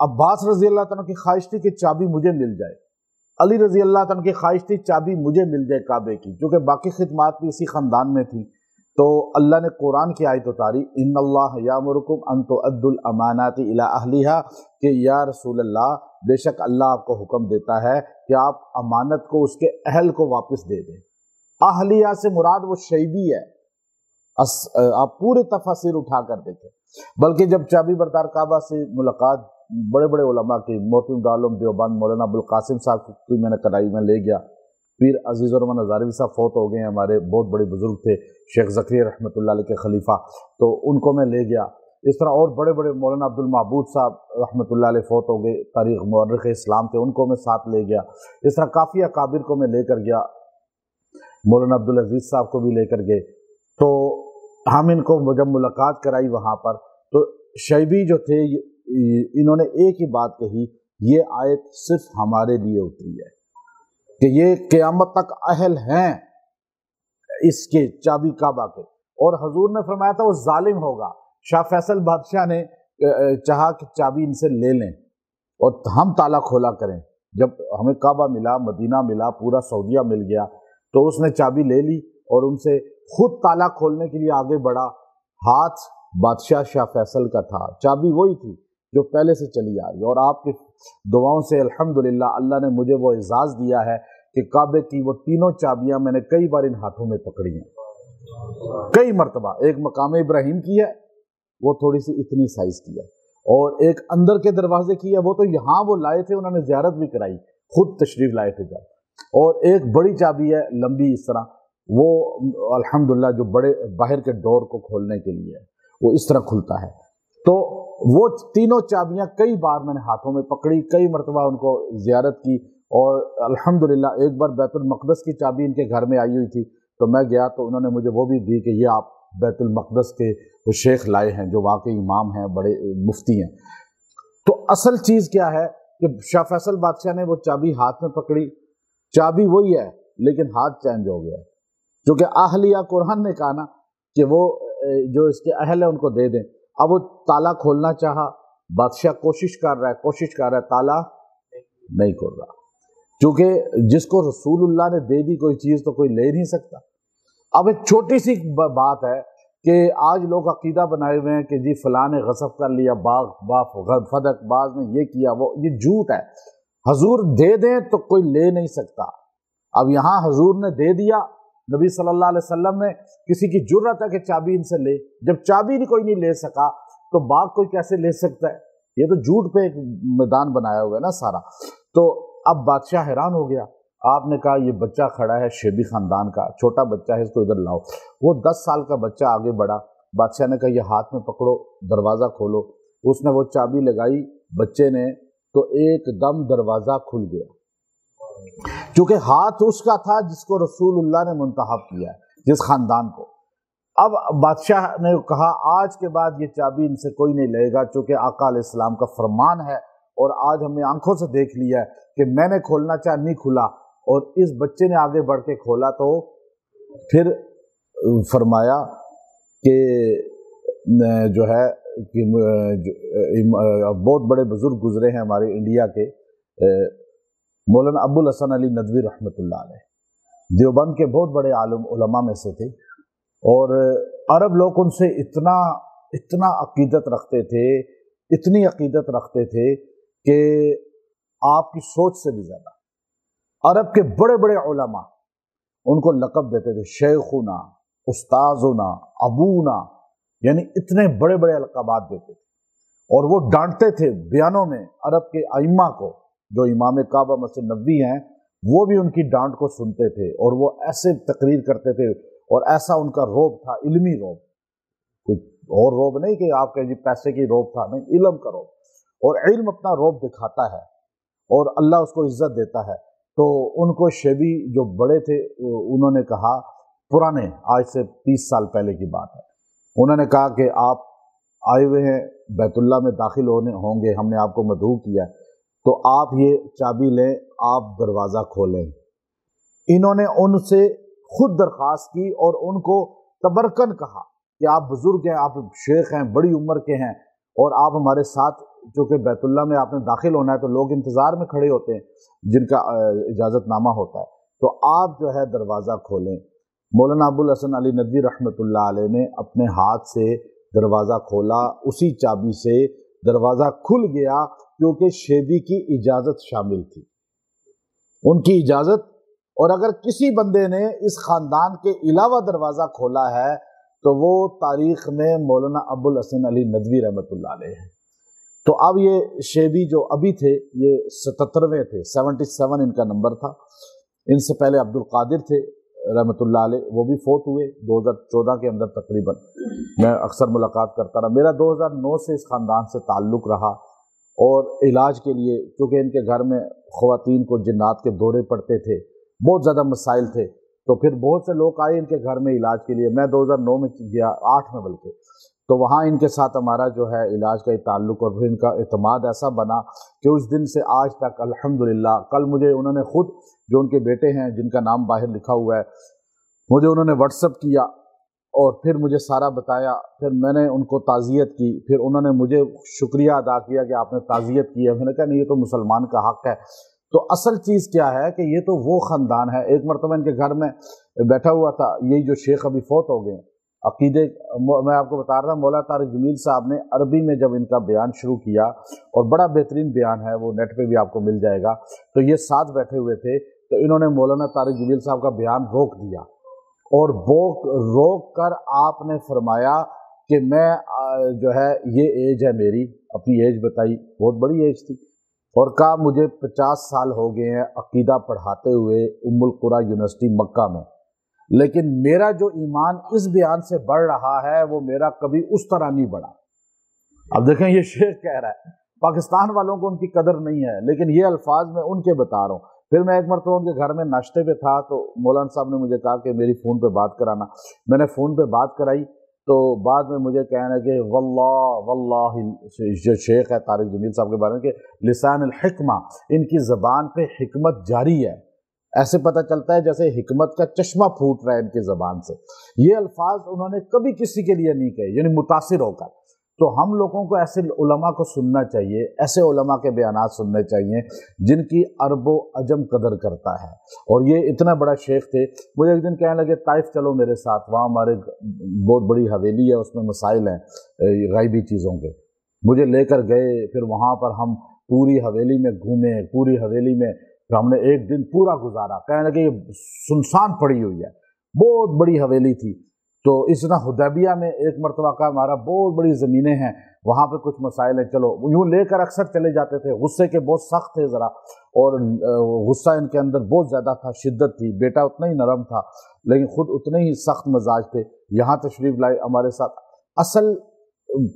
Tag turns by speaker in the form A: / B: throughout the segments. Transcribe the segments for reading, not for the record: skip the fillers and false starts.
A: عباس رضی اللہ تعالیٰ کی خواہش تھی کہ چابی مجھے مل جائے، علی رضی اللہ تعالیٰ کی خواہش تھی چابی مجھے مل جائے کعبے کی، کیونکہ باقی خدمات بھی اسی خاندان میں تھی۔ تو اللہ نے قرآن کی آیت اتاری، ان اللہ یامرکم ان تؤدوا الامانات الی اہلھا، کہ یا رسول اللہ بے شک اللہ آپ کو حکم دیتا ہے کہ آپ امانت کو اس کے اہل کو واپس دے دیں۔ اہلیہ سے مراد وہ شیبی ہے، آپ پورے تفاسیر اٹھا کر دیکھیں۔ بلکہ جب چابی بردار کعبہ سے ملاقات بڑے بڑے علماء کی، موتی العالم دیوبند مولانا ابوالقاسم صاحب کی میں نے کرائی، میں لے گیا۔ پیر عزیز الرحمن ہزاروی صاحب فوت ہو گئے ہیں، ہمارے بہت بڑے بزرگ تھے، شیخ زکریا رحمۃ اللہ علیہ کے خلیفہ، تو ان کو میں لے گیا۔ اس طرح اور بڑے بڑے مولانا عبد المعبود صاحب رحمۃ اللہ علیہ فوت ہو گئے، تاریخ مورخ اسلام تھے، ان کو میں ساتھ لے گیا۔ اس طرح کافی اکابر کو میں لے کر گیا، مولانا عبدالعزیز صاحب کو بھی لے کر گئے۔ تو ہم ان کو جب ملاقات کرائی وہاں پر، تو شیبی جو تھے انہوں نے ایک ہی بات کہی، یہ آیت صرف ہمارے لیے اتری ہے کہ یہ قیامت تک اہل ہیں اس کے چابی کعبہ کے، اور حضور نے فرمایا تھا وہ ظالم ہوگا۔ شاہ فیصل بادشاہ نے چاہا کہ چابی ان سے لے لیں اور ہم تالا کھولا کریں۔ جب ہمیں کعبہ ملا، مدینہ ملا، پورا سعودیہ مل گیا، تو اس نے چابی لے لی اور ان سے خود تالا کھولنے کے لیے آگے بڑھا۔ ہاتھ بادشاہ شاہ فیصل کا تھا، چابی وہی تھی جو پہلے سے چلی آ رہی، اور آپ کی دعاؤں سے الحمدللہ اللہ نے مجھے وہ اعزاز دیا ہے کہ کعبے کی وہ تینوں چابیاں میں نے کئی بار ان ہاتھوں میں پکڑی ہیں، کئی مرتبہ۔ ایک مقام ابراہیم کی ہے، وہ تھوڑی سی اتنی سائز کی ہے، اور ایک اندر کے دروازے کی ہے، وہ تو یہاں وہ لائے تھے، انہوں نے زیارت بھی کرائی، خود تشریف لائے تھے جب۔ اور ایک بڑی چابی ہے لمبی اس طرح، وہ الحمدللہ جو بڑے باہر کے ڈور کو کھولنے کے لیے ہے، وہ اس طرح کھلتا ہے۔ تو وہ تینوں چابیاں کئی بار میں نے ہاتھوں میں پکڑی، کئی مرتبہ ان کو زیارت کی، اور الحمدللہ ایک بار بیت المقدس کی چابی ان کے گھر میں آئی ہوئی تھی، تو میں گیا تو انہوں نے مجھے وہ بھی دی کہ یہ آپ بیت المقدس کے وہ شیخ لائے ہیں جو واقعی امام ہیں، بڑے مفتی ہیں۔ تو اصل چیز کیا ہے کہ شاہ فیصل بادشاہ نے وہ چابی ہاتھ میں پکڑی، چابی وہی ہے لیکن ہاتھ چینج ہو گیا، کیونکہ اہلیہ قرآن نے کہا نا کہ وہ جو اس کے اہل ہیں ان کو دے دیں۔ اب وہ تالا کھولنا چاہا، بادشاہ کوشش کر رہا ہے، تالا نہیں کھول رہا، کیونکہ جس کو رسول اللہ نے دے دی کوئی چیز تو کوئی لے نہیں سکتا۔ اب ایک چھوٹی سی بات ہے کہ آج لوگ عقیدہ بنائے ہوئے ہیں کہ جی فلاں نے غصب کر لیا، فدق باز نے یہ کیا، وہ یہ جھوٹ ہے۔ حضور دے دیں تو کوئی لے نہیں سکتا۔ اب یہاں حضور نے دے دیا، نبی صلی اللہ علیہ وسلم نے، کسی کی جرت ہے کہ چابی ان سے لے، جب چابی کوئی نہیں لے سکا تو باغ کوئی کیسے لے سکتا ہے؟ یہ تو جھوٹ پہ ایک میدان بنایا ہوا ہے نا سارا۔ تو اب بادشاہ حیران ہو گیا، آپ نے کہا یہ بچہ کھڑا ہے شیبی خاندان کا، چھوٹا بچہ ہے، اس کو ادھر لاؤ۔ وہ 10 سال کا بچہ آگے بڑھا، بادشاہ نے کہا یہ ہاتھ میں پکڑو، دروازہ کھولو۔ اس نے وہ چابی لگائی بچے نے، تو ایک دم دروازہ کھل گیا، کیونکہ ہاتھ اس کا تھا جس کو رسول اللہ نے منتخب کیا ہے، جس خاندان کو۔ اب بادشاہ نے کہا آج کے بعد یہ چابی ان سے کوئی نہیں لے گا، چونکہ آقا علیہ السلام کا فرمان ہے، اور آج ہم نے آنکھوں سے دیکھ لیا ہے کہ میں نے کھولنا چاہ نہیں کھلا، اور اس بچے نے آگے بڑھ کے کھولا۔ تو پھر فرمایا کہ جو ہے کہ بہت بڑے بزرگ گزرے ہیں ہمارے انڈیا کے، مولانا ابو الحسن علی ندوی رحمۃ اللہ علیہ، دیوبند کے بہت بڑے عالم علماء میں سے تھے، اور عرب لوگ ان سے اتنا عقیدت رکھتے تھے، اتنی عقیدت رکھتے تھے کہ آپ کی سوچ سے بھی زیادہ۔ عرب کے بڑے بڑے علماء ان کو لقب دیتے تھے، شیخنا، استاذنا، ابونا، یعنی اتنے بڑے بڑے القابات دیتے تھے، اور وہ ڈانٹتے تھے بیانوں میں عرب کے ائمہ کو، جو امام کعبہ مسجد نبوی ہیں، وہ بھی ان کی ڈانٹ کو سنتے تھے، اور وہ ایسے تقریر کرتے تھے، اور ایسا ان کا روب تھا، علمی روب، کوئی اور روب نہیں کہ آپ کہیں جی پیسے کی روب تھا، نہیں، علم کا روب، اور علم اپنا روب دکھاتا ہے اور اللہ اس کو عزت دیتا ہے۔ تو ان کو شیبی جو بڑے تھے انہوں نے کہا، پرانے آج سے 30 سال پہلے کی بات ہے، انہوں نے کہا کہ آپ آئے ہوئے ہیں بیت اللہ میں داخل ہوں گے، ہم نے آپ کو مدعو کیا ہے، تو آپ یہ چابی لیں، آپ دروازہ کھولیں۔ انہوں نے ان سے خود درخواست کی اور ان کو تبرکن کہا کہ آپ بزرگ ہیں، آپ شیخ ہیں، بڑی عمر کے ہیں، اور آپ ہمارے ساتھ چونکہ بیت اللہ میں آپ نے داخل ہونا ہے تو لوگ انتظار میں کھڑے ہوتے ہیں جن کا اجازت نامہ ہوتا ہے، تو آپ جو ہے دروازہ کھولیں۔ مولانا ابو الحسن علی ندوی رحمۃ اللہ علیہ نے اپنے ہاتھ سے دروازہ کھولا، اسی چابی سے دروازہ کھل گیا، کیونکہ شیبی کی اجازت شامل تھی، ان کی اجازت۔ اور اگر کسی بندے نے اس خاندان کے علاوہ دروازہ کھولا ہے تو وہ تاریخ میں مولانا ابو الحسن علی ندوی رحمۃ اللہ علیہ ہیں۔ تو اب یہ شیبی جو ابھی تھے یہ 77ویں تھے، 77 ان کا نمبر تھا۔ ان سے پہلے عبد القادر تھے رحمۃ اللہ علیہ، وہ بھی فوت ہوئے 2014 کے اندر تقریباً۔ میں اکثر ملاقات کرتا رہا، میرا 2009 سے اس خاندان سے تعلق رہا، اور علاج کے لیے کیونکہ ان کے گھر میں خواتین کو جنات کے دورے پڑتے تھے، بہت زیادہ مسائل تھے، تو پھر بہت سے لوگ آئے ان کے گھر میں علاج کے لیے۔ میں 2009 میں گیا، 8 میں بلکہ، تو وہاں ان کے ساتھ ہمارا جو ہے علاج کا تعلق، اور پھر ان کا اعتماد ایسا بنا کہ اس دن سے آج تک الحمدللہ۔ کل مجھے انہوں نے خود، جو ان کے بیٹے ہیں جن کا نام باہر لکھا ہوا ہے، مجھے انہوں نے واٹس ایپ کیا اور پھر مجھے سارا بتایا، پھر میں نے ان کو تعزیت کی، پھر انہوں نے مجھے شکریہ ادا کیا کہ آپ نے تعزیت کی ہے۔ میں نے کہا نہیں، یہ تو مسلمان کا حق ہے۔ تو اصل چیز کیا ہے کہ یہ تو وہ خاندان ہے۔ ایک مرتبہ ان کے گھر میں بیٹھا ہوا تھا، یہی جو شیخ ابھی فوت ہو گئے عقیدے، میں آپ کو بتا رہا تھا، مولانا طارق جمیل صاحب نے عربی میں جب ان کا بیان شروع کیا، اور بڑا بہترین بیان ہے، وہ نیٹ پہ بھی آپ کو مل جائے گا، تو یہ ساتھ بیٹھے ہوئے تھے، تو انہوں نے مولانا طارق جمیل صاحب کا بیان روک دیا، اور روک کر آپ نے فرمایا کہ میں جو ہے یہ ایج ہے میری، اپنی ایج بتائی، بہت بڑی ایج تھی، اور کہا مجھے 50 سال ہو گئے ہیں عقیدہ پڑھاتے ہوئے ام القریٰ یونیورسٹی مکہ میں، لیکن میرا جو ایمان اس بیان سے بڑھ رہا ہے وہ میرا کبھی اس طرح نہیں بڑھا۔ اب دیکھیں یہ شیخ کہہ رہا ہے، پاکستان والوں کو ان کی قدر نہیں ہے، لیکن یہ الفاظ میں ان کے بتا رہا ہوں۔ پھر میں ایک مرتبہ ان کے گھر میں ناشتے پہ تھا، تو مولانا صاحب نے مجھے کہا کہ میری فون پہ بات کرانا، میں نے فون پہ بات کرائی، تو بعد میں مجھے کہنا کہ واللہ جو شیخ ہے طارق جمیل صاحب کے بارے میں کہ لسان الحکمہ، ان کی زبان پہ حکمت جاری ہے، ایسے پتہ چلتا ہے جیسے حکمت کا چشمہ پھوٹ رہا ہے ان کی زبان سے۔ یہ الفاظ انہوں نے کبھی کسی کے لیے نہیں کہے، یعنی متاثر ہو کر۔ تو ہم لوگوں کو ایسے علماء کو سننا چاہیے، ایسے علماء کے بیانات سننے چاہیے جن کی عرب و عجم قدر کرتا ہے۔ اور یہ اتنا بڑا شیخ تھے، مجھے ایک دن کہنے لگے طائف چلو میرے ساتھ، وہاں ہمارے بہت بڑی حویلی ہے، اس میں مسائل ہیں غیبی چیزوں کے۔ مجھے لے کر گئے، پھر وہاں پر ہم پوری حویلی میں گھومے، پوری حویلی میں ہم نے ایک دن پورا گزارا۔ کہنے لگے یہ سنسان پڑی ہوئی ہے، بہت بڑی حویلی تھی۔ تو اس طرح حدیبیہ میں ایک مرتبہ کا ہمارا بہت بڑی زمینیں ہیں، وہاں پہ کچھ مسائل ہیں، چلو یوں لے کر اکثر چلے جاتے تھے۔ غصے کے بہت سخت تھے ذرا، اور غصہ ان کے اندر بہت زیادہ تھا، شدت تھی۔ بیٹا اتنا ہی نرم تھا لیکن خود اتنے ہی سخت مزاج تھے۔ یہاں تشریف لائے ہمارے ساتھ۔ اصل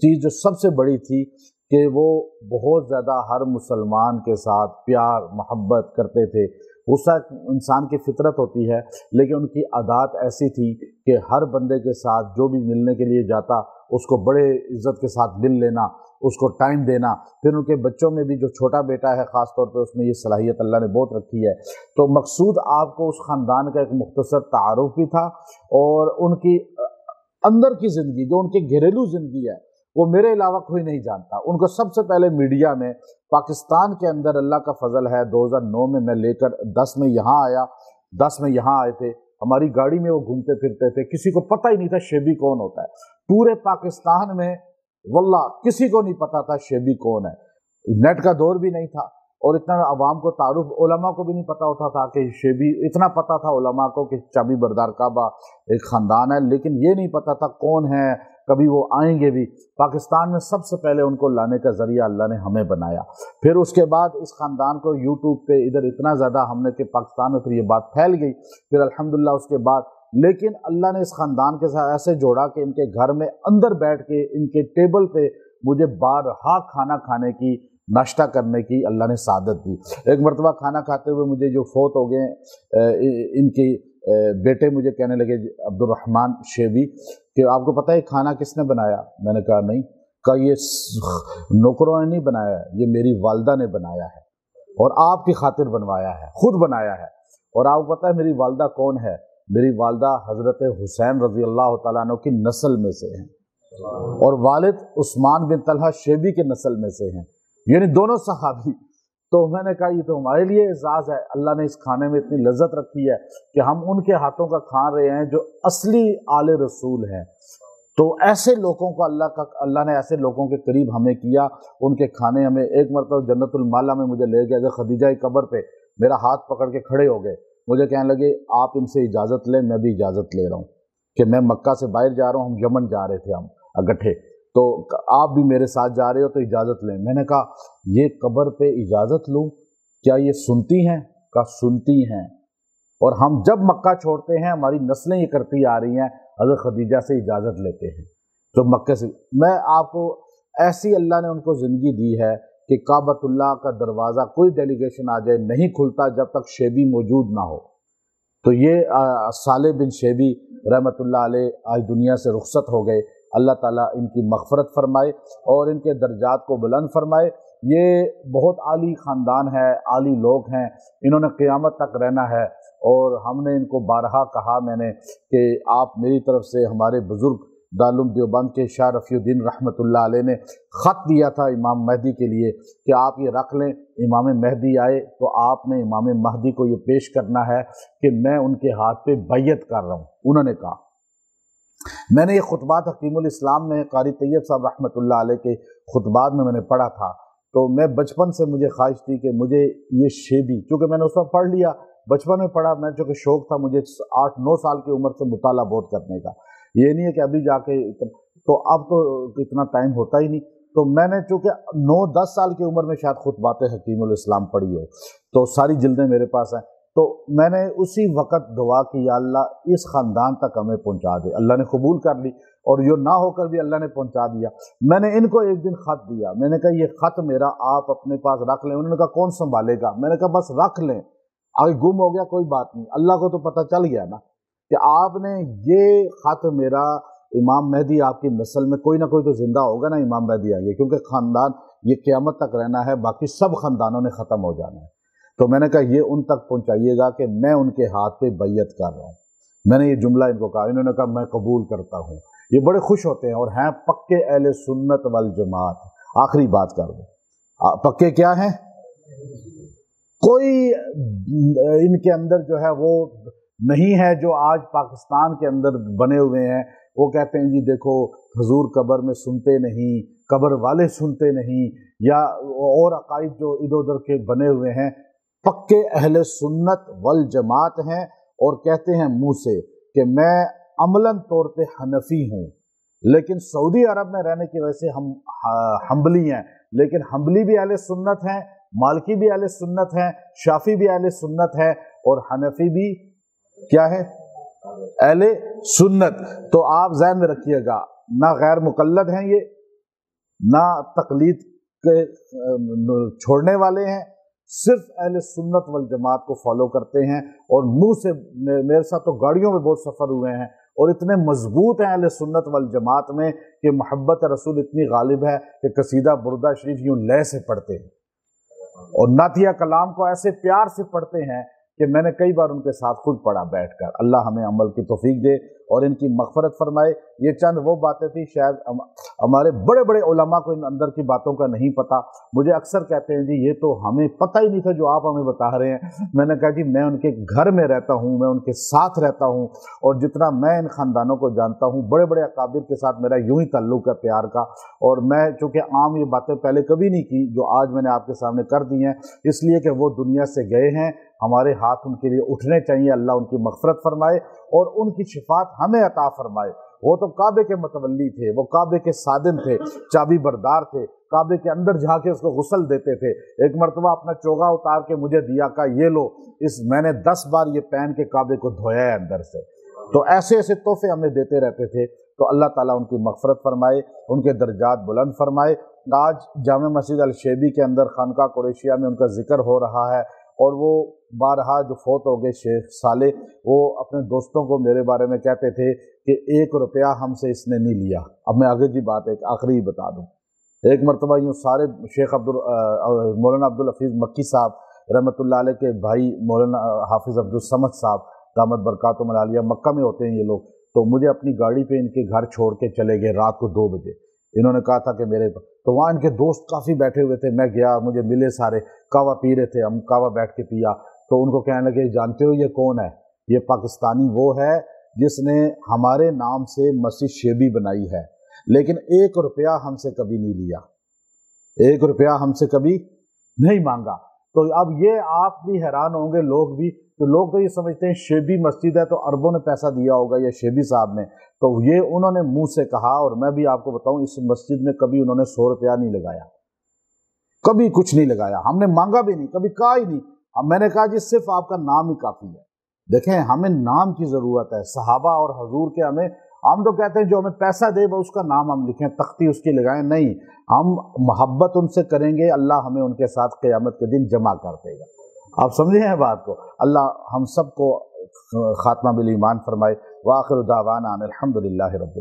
A: چیز جو سب سے بڑی تھی کہ وہ بہت زیادہ ہر مسلمان کے ساتھ پیار محبت کرتے تھے۔ غصہ انسان کی فطرت ہوتی ہے، لیکن ان کی عادات ایسی تھی کہ ہر بندے کے ساتھ جو بھی ملنے کے لیے جاتا اس کو بڑے عزت کے ساتھ مل لینا، اس کو ٹائم دینا۔ پھر ان کے بچوں میں بھی جو چھوٹا بیٹا ہے خاص طور پہ، اس میں یہ صلاحیت اللہ نے بہت رکھی ہے۔ تو مقصود آپ کو اس خاندان کا ایک مختصر تعارف بھی تھا، اور ان کی اندر کی زندگی جو ان کی گھریلو زندگی ہے وہ میرے علاوہ کوئی نہیں جانتا۔ ان کو سب سے پہلے میڈیا میں پاکستان کے اندر اللہ کا فضل ہے، 2009 میں لے کر 10 میں یہاں آیا، 10 میں یہاں آئے تھے، ہماری گاڑی میں وہ گھومتے پھرتے تھے، کسی کو پتہ ہی نہیں تھا شیبی کون ہوتا ہے۔ پورے پاکستان میں واللہ کسی کو نہیں پتا تھا شیبی کون ہے، نیٹ کا دور بھی نہیں تھا، اور اتنا عوام کو تعارف، علماء کو بھی نہیں پتا ہوتا تھا کہ شیبی، اتنا پتا تھا علماء کو کہ چابی بردار کعبہ ایک خاندان ہے، لیکن یہ نہیں پتا تھا کون ہے، کبھی وہ آئیں گے بھی۔ پاکستان میں سب سے پہلے ان کو لانے کا ذریعہ اللہ نے ہمیں بنایا۔ پھر اس کے بعد اس خاندان کو یوٹیوب پہ ادھر اتنا زیادہ ہم نے کہ پاکستان میں پھر یہ بات پھیل گئی، پھر الحمدللہ اس کے بعد، لیکن اللہ نے اس خاندان کے ساتھ ایسے جوڑا کہ ان کے گھر میں اندر بیٹھ کے ان کے ٹیبل پہ مجھے بارہا کھانا کھانے کی، ناشتہ کرنے کی اللہ نے سعادت دی۔ ایک مرتبہ کھانا کھاتے ہوئے مجھے جو فوت ہو گئے ان کے بیٹے مجھے کہنے لگے عبد الرحمن شیبی کہ آپ کو پتہ ہے کھانا کس نے بنایا؟ میں نے کہا نہیں۔ کہا یہ نوکروں نے نہیں بنایا ہے، یہ میری والدہ نے بنایا ہے، اور آپ کی خاطر بنوایا ہے، خود بنایا ہے۔ اور آپ کو پتہ ہے میری والدہ کون ہے؟ میری والدہ حضرت حسین رضی اللہ تعالیٰ عنہ کی نسل میں سے ہیں۔ اور والد عثمان بن طلحہ شیبی کے نسل میں سے ہیں، یعنی دونوں صحابی۔ تو میں نے کہا یہ تو ہمارے لیے اعزاز ہے، اللہ نے اس کھانے میں اتنی لذت رکھی ہے کہ ہم ان کے ہاتھوں کا کھا رہے ہیں جو اصلی آل رسول ہیں۔ تو ایسے لوگوں کو اللہ نے ایسے لوگوں کے قریب ہمیں کیا، ان کے کھانے ہمیں۔ ایک مرتبہ جنت المالا میں مجھے لے گیا، جو خدیجہ کی قبر پہ میرا ہاتھ پکڑ کے کھڑے ہو گئے، مجھے کہنے لگے آپ ان سے اجازت لیں، میں بھی اجازت لے رہا ہوں کہ میں مکہ سے باہر جا رہا ہوں، ہم یمن جا رہے تھے ہم اگٹھے، تو آپ بھی میرے ساتھ جا رہے ہو تو اجازت لیں۔ میں نے کہا یہ قبر پہ اجازت لوں، کیا یہ سنتی ہیں؟ کہا سنتی ہیں، اور ہم جب مکہ چھوڑتے ہیں ہماری نسلیں یہ کرتی آ رہی ہیں، حضرت خدیجہ سے اجازت لیتے ہیں جو مکہ سے۔ میں آپ کو ایسی اللہ نے ان کو زندگی دی ہے کہ کعبۃ اللہ کا دروازہ کوئی ڈیلیگیشن آ جائے نہیں کھلتا جب تک شیبی موجود نہ ہو۔ تو یہ صالح بن شیبی رحمۃ اللہ علیہ آج دنیا سے رخصت ہو گئے، اللہ تعالیٰ ان کی مغفرت فرمائے اور ان کے درجات کو بلند فرمائے۔ یہ بہت عالی خاندان ہے، عالی لوگ ہیں، انہوں نے قیامت تک رہنا ہے، اور ہم نے ان کو بارہا کہا میں نے کہ آپ میری طرف سے، ہمارے بزرگ دارالعلوم دیوبند کے شاہ رفیع الدین رحمۃ اللہ علیہ نے خط دیا تھا امام مہدی کے لیے کہ آپ یہ رکھ لیں، امام مہدی آئے تو آپ نے امام مہدی کو یہ پیش کرنا ہے کہ میں ان کے ہاتھ پہ بیعت کر رہا ہوں۔ انہوں نے کہا، میں نے یہ خطبات حکیم الاسلام میں قاری طیب صاحب رحمۃ اللہ علیہ کے خطبات میں نے پڑھا تھا، تو میں بچپن سے مجھے خواہش تھی کہ مجھے یہ شیبی، کیونکہ میں نے اس وقت پڑھ لیا، بچپن میں پڑھا، میں چونکہ شوق تھا مجھے 8-9 سال کی عمر سے مطالعہ بہت کرنے کا، یہ نہیں ہے کہ ابھی جا کے، تو اب تو اتنا ٹائم ہوتا ہی نہیں، تو میں نے چونکہ 9-10 سال کی عمر میں شاید خطبات حکیم الاسلام پڑھی ہو، تو ساری جلدیں میرے پاس ہیں، تو میں نے اسی وقت دعا کی یا اللہ اس خاندان تک ہمیں پہنچا دے، اللہ نے قبول کر لی، اور یہ نہ ہو کر بھی اللہ نے پہنچا دیا۔ میں نے ان کو ایک دن خط دیا، میں نے کہا یہ خط میرا آپ اپنے پاس رکھ لیں، انہوں نے کہا کون سنبھالے گا؟ میں نے کہا بس رکھ لیں، آگے گم ہو گیا کوئی بات نہیں، اللہ کو تو پتہ چل گیا نا کہ آپ نے یہ خط میرا، امام مہدی آپ کی نسل میں کوئی نہ کوئی تو زندہ ہوگا نا، امام مہدی آئیں گے، کیونکہ خاندان یہ قیامت تک رہنا ہے، باقی سب خاندانوں نے ختم ہو جانا ہے۔ تو میں نے کہا یہ ان تک پہنچائیے گا کہ میں ان کے ہاتھ پہ بیعت کر رہا ہوں۔ میں نے یہ جملہ ان کو کہا، انہوں نے کہا میں قبول کرتا ہوں۔ یہ بڑے خوش ہوتے ہیں اور ہیں پکے اہل سنت والجماعت۔ آخری بات کر دوں، پکے کیا ہیں؟ کوئی ان کے اندر جو ہے وہ نہیں ہے جو آج پاکستان کے اندر بنے ہوئے ہیں، وہ کہتے ہیں جی دیکھو حضور قبر میں سنتے نہیں، قبر والے سنتے نہیں، یا اور عقائد جو ادھر ادھر کے بنے ہوئے ہیں۔ پکے اہل سنت والجماعت ہیں، اور کہتے ہیں منہ سے کہ میں عملاً طور پہ حنفی ہوں، لیکن سعودی عرب میں رہنے کی وجہ سے ہم حنبلی ہیں، لیکن حنبلی بھی اہل سنت ہیں، مالکی بھی اہل سنت ہیں، شافعی بھی اہل سنت ہے، اور حنفی بھی کیا ہے؟ اہل سنت۔ تو آپ ذہن میں رکھیے گا، نہ غیر مقلد ہیں یہ، نہ تقلید کے چھوڑنے والے ہیں، صرف اہل سنت والجماعت کو فالو کرتے ہیں، اور منہ سے میرے ساتھ تو گاڑیوں میں بہت سفر ہوئے ہیں، اور اتنے مضبوط ہیں اہل سنت والجماعت میں کہ محبت رسول اتنی غالب ہے کہ قصیدہ بردہ شریف یوں لے سے پڑھتے ہیں، اور نعتیہ کلام کو ایسے پیار سے پڑھتے ہیں کہ میں نے کئی بار ان کے ساتھ خود پڑھا بیٹھ کر۔ اللہ ہمیں عمل کی توفیق دے اور ان کی مغفرت فرمائے۔ یہ چند وہ باتیں تھیں، شاید ہمارے بڑے بڑے علماء کو ان اندر کی باتوں کا نہیں پتہ۔ مجھے اکثر کہتے ہیں جی یہ تو ہمیں پتہ ہی نہیں تھا جو آپ ہمیں بتا رہے ہیں۔ میں نے کہا جی میں ان کے گھر میں رہتا ہوں، میں ان کے ساتھ رہتا ہوں، اور جتنا میں ان خاندانوں کو جانتا ہوں، بڑے بڑے اکابر کے ساتھ میرا یوں ہی تعلق ہے پیار کا، اور میں چونکہ عام یہ باتیں پہلے کبھی نہیں کی جو آج میں نے آپ کے سامنے کر دی ہیں، اس لیے کہ وہ دنیا سے گئے ہیں، ہمارے ہاتھ ان کے لیے اٹھنے چاہیے، اللہ ان کی مغفرت فرمائے اور ان کی شفاعت ہمیں عطا فرمائے۔ وہ تو کعبے کے متولی تھے، وہ کعبے کے صادم تھے، چابی بردار تھے، کعبے کے اندر جا کے اس کو غسل دیتے تھے۔ ایک مرتبہ اپنا چوگا اتار کے مجھے دیا، کہا یہ لو، میں نے 10 بار یہ پہن کے کعبے کو دھویا ہے اندر سے۔ تو ایسے ایسے تحفے ہمیں دیتے رہتے تھے۔ تو اللہ تعالیٰ ان کی مغفرت فرمائے، ان کے درجات بلند فرمائے۔ آج جامع مسجد الشیبی کے اندر خانقاہ قریشیہ میں ان کا ذکر ہو رہا ہے، اور وہ بارہا جو فوت ہو گئے شیخ صالح، وہ اپنے دوستوں کو میرے بارے میں کہتے تھے کہ 1 روپیہ ہم سے اس نے نہیں لیا۔ اب میں آگے کی بات ایک آخری بتا دوں۔ ایک مرتبہ یوں سارے شیخ مولانا عبدالحفیظ مکی صاحب رحمۃ اللہ علیہ کے بھائی مولانا حافظ عبدالصمد صاحب دامت برکاتہم العالیہ، مکہ میں ہوتے ہیں یہ لوگ، تو مجھے اپنی گاڑی پہ ان کے گھر چھوڑ کے چلے گئے رات کو 2 بجے. انہوں نے کہا تھا کہ تو وہاں ان کے دوست کافی بیٹھے ہوئے تھے. میں گیا, مجھے ملے سارے, کہوہ پی رہے تھے, ہم کہوہ بیٹھ کے پیا. تو ان کو کہنے لگے جانتے ہو یہ کون ہے؟ یہ پاکستانی وہ ہے جس نے ہمارے نام سے مسجد شیبی بنائی ہے, لیکن 1 روپیہ ہم سے کبھی نہیں لیا, 1 روپیہ ہم سے کبھی نہیں مانگا. تو اب یہ آپ بھی حیران ہوں گے, لوگ بھی, تو لوگ تو یہ سمجھتے ہیں شیبی مسجد ہے تو اربوں نے پیسہ دیا ہوگا یا شیبی صاحب نے. تو یہ انہوں نے منہ سے کہا, اور میں بھی آپ کو بتاؤں اس مسجد میں کبھی انہوں نے 100 روپیہ نہیں لگایا, کبھی کچھ نہیں لگایا. ہم نے مانگا بھی نہیں, کبھی کہا ہی نہیں. اب میں نے کہا جی صرف آپ کا نام ہی کافی ہے. دیکھیں ہمیں نام کی ضرورت ہے. صحابہ اور حضور کے ہم تو کہتے ہیں جو ہمیں پیسہ دے وہ اس کا نام ہم لکھیں, تختی اس کی لگائیں, نہیں. ہم محبت ان سے کریں گے, اللہ ہمیں ان کے ساتھ قیامت کے دن جمع کر دے گا. آپ سمجھے ہیں بات کو؟ اللہ ہم سب کو خاتمہ بالایمان فرمائے. وآخر دعوانا ان الحمد للہ رب العالمین.